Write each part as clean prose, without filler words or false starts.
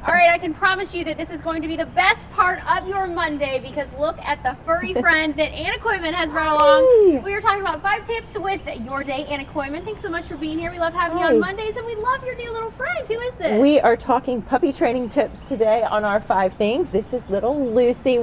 All right, I can promise you that this is going to be the best part of your Monday because look at the furry friend that Anna Kooiman has brought along. We are talking about 5 tips with your day. Anna Kooiman, thanks so much for being here. We love having you on Mondays, and we love your new little friend. Who is this? We are talking puppy training tips today on our 5 things. This is little Lucy.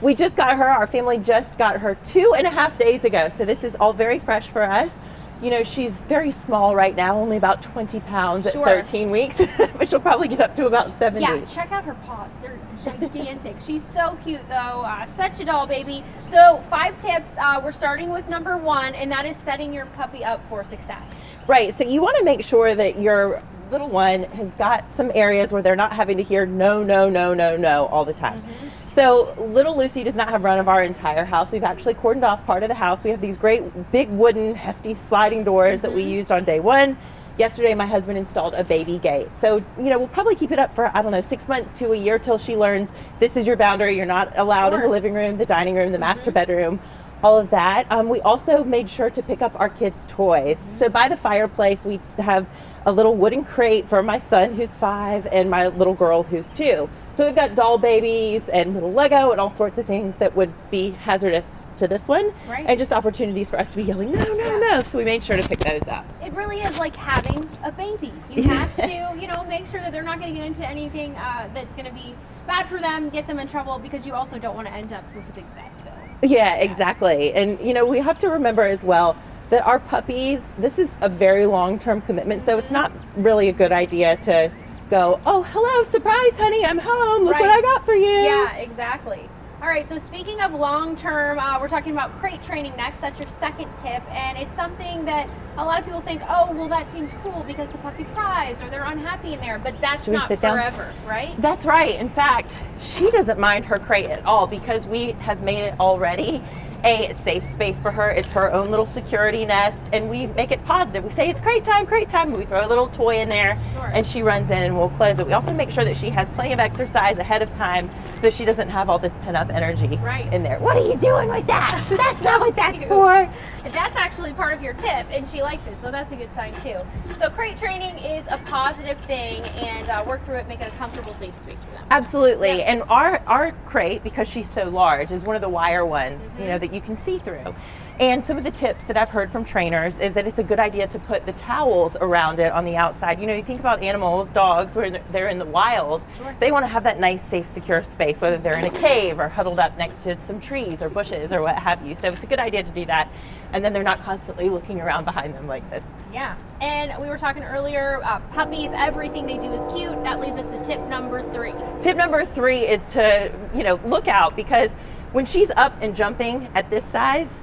We just got her, our family just got her 2.5 days ago, so this is all very fresh for us. You know, she's very small right now, only about 20 pounds at 13 weeks, but she'll probably get up to about 70. Yeah, check out her paws. They're gigantic. She's so cute, though. Such a doll baby. So 5 tips. We're starting with number 1, and that is setting your puppy up for success. Right. So you want to make sure that your little one has got some areas where they're not having to hear no, no, no, no, no all the time. So little Lucy does not have run of our entire house. We've actually cordoned off part of the house. We have these great big wooden hefty sliding doors that we used on day 1. Yesterday my husband installed a baby gate. So, you know, we'll probably keep it up for, I don't know, 6 months to a year till she learns this is your boundary. You're not allowed in the living room, the dining room, the master bedroom, all of that. We also made sure to pick up our kids' toys. So by the fireplace we have a little wooden crate for my son who's 5 and my little girl who's 2. So we've got doll babies and little Lego and all sorts of things that would be hazardous to this one. And just opportunities for us to be yelling, no, no, no. So we made sure to pick those up. It really is like having a baby. You have to, you know, make sure that they're not going to get into anything that's going to be bad for them, get them in trouble, because you also don't want to end up with a big vet bill. Yeah, exactly. And, you know, we have to remember as well that our puppies, this is a very long-term commitment. So it's not really a good idea to go, oh, hello, surprise, honey, I'm home. Look what I got for you. Yeah, exactly. All right, so speaking of long-term, we're talking about crate training next. That's your second tip, and it's something that a lot of people think, oh, well, that seems cool because the puppy cries or they're unhappy in there, but that's not forever, right? That's right. In fact, she doesn't mind her crate at all because we have made it already a safe space for her. It's her own little security nest, and we make it positive. We say it's crate time, and we throw a little toy in there, and she runs in and we'll close it. We also make sure that she has plenty of exercise ahead of time so she doesn't have all this pent-up energy in there. What are you doing with that? That's not what that's for. And that's actually part of your tip, and she likes it, so that's a good sign too. So crate training is a positive thing, and work through it, make it a comfortable, safe space for them. Absolutely. And our crate, because she's so large, is one of the wire ones, you know, that you can see through. And some of the tips that I've heard from trainers is that it's a good idea to put the towels around it on the outside. You know, you think about animals, dogs, where they're in the wild, they want to have that nice, safe, secure space, whether they're in a cave or huddled up next to some trees or bushes or what have you. So it's a good idea to do that. And then they're not constantly looking around behind them like this. Yeah. And we were talking earlier, puppies, everything they do is cute. That leads us to tip number 3. Tip number 3 is to, you know, look out, because when she's up and jumping at this size,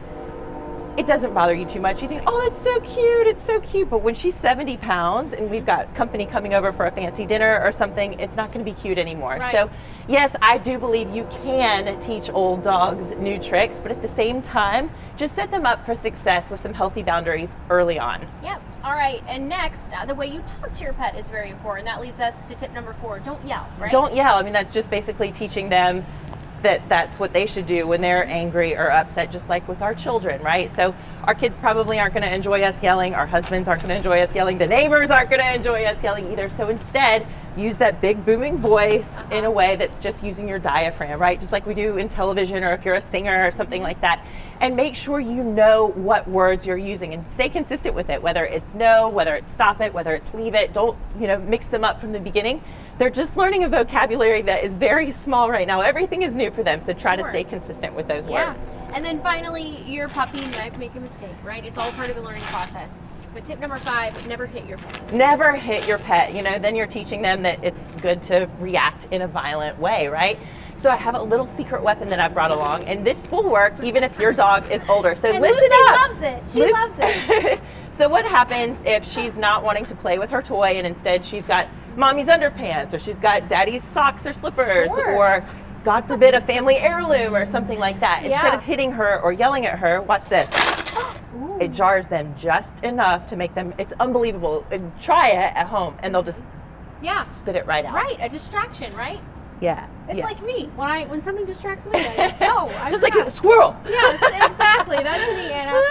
it doesn't bother you too much. You think, oh, it's so cute, it's so cute. But when she's 70 pounds and we've got company coming over for a fancy dinner or something, it's not going to be cute anymore. So yes, I do believe you can teach old dogs new tricks, but at the same time, just set them up for success with some healthy boundaries early on. Yep. All right. And next, the way you talk to your pet is very important. That leads us to tip number 4. Don't yell, right? Don't yell. I mean, that's just basically teaching them that's what they should do when they're angry or upset, just like with our children, right? So our kids probably aren't going to enjoy us yelling. Our husbands aren't going to enjoy us yelling. The neighbors aren't going to enjoy us yelling either. So instead, use that big booming voice in a way that's just using your diaphragm, right? Just like we do in television, or if you're a singer or something like that. And make sure you know what words you're using and stay consistent with it, whether it's no, whether it's stop it, whether it's leave it. Don't, you know, mix them up from the beginning. They're just learning a vocabulary that is very small right now. Everything is new for them, so try to stay consistent with those words. And then finally, your puppy might make a mistake, right? It's all part of the learning process. But tip number 5, never hit your pet. Never hit your pet. You know, then you're teaching them that it's good to react in a violent way, right? So I have a little secret weapon that I've brought along, and this will work even if your dog is older. So and listen Lucy up. Loves it. She loves it. So what happens if she's not wanting to play with her toy and instead she's got mommy's underpants, or she's got daddy's socks or slippers, or God forbid a family heirloom or something like that. Instead of hitting her or yelling at her, watch this. It jars them just enough to make them, it's unbelievable. Try it at home and they'll just spit it right out. Right, a distraction, right? Yeah. It's like me. When something distracts me, I just, no. Just like a squirrel. Yes, exactly. That's me, Anna.